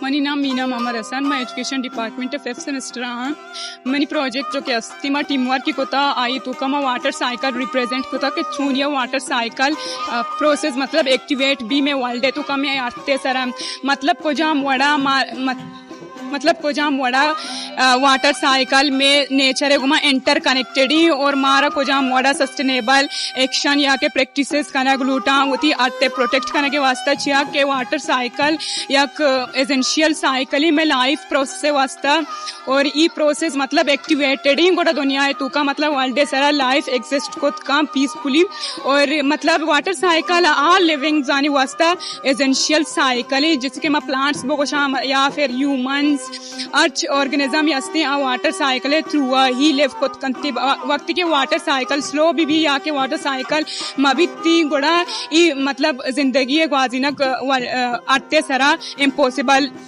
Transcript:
money नाम मीना मोहम्मद हसन मैं education department 5th semester money project जो कि मैं टीम वर्क की आई तो मैं वाटर साइकिल रिप्रेजेंट कोता कि छूनिया वाटर साइकिल प्रोसेस मतलब एक्टिवेट बी में वर्ल्ड है तो मैं आते सर मतलब को जाम वड़ा मतलब को जाम वड़ा वाटर साइकिल में नेचर है गुमा इंटर कनेक्टेड ही और मारा को जाम वड़ा सस्टेनेबल एक्शन या के प्रैक्टिसेस करना ग्लूटा होती आते प्रोटेक्ट करने के वास्ता चिया के वाटर साइकिल या एसेंशियल साइकिल ही में लाइफ प्रोसेस वास्ता और ई प्रोसेस मतलब एक्टिवेटेड ही गोटा दुनिया है तो का मतलब वर्ल्ड सारा लाइफ एग्जिस्ट को काम पीसफुली और मतलब वाटर साइकिल आल लिविंग जानी वास्ता एसेंशियल साइकिल है जिसके मैं प्लांट्स बोशाम या फिर ह्यूमन अर्च ऑर्गेनिज्म यास्ते आ वाटर साइकिल थ्रू ही लिव को कंती वक्त के वाटर साइकिल स्लो भी या के वाटर साइकिल मबिती गोड़ा ई मतलब जिंदगी ग्वाजिनक आते सरा इम्पॉसिबल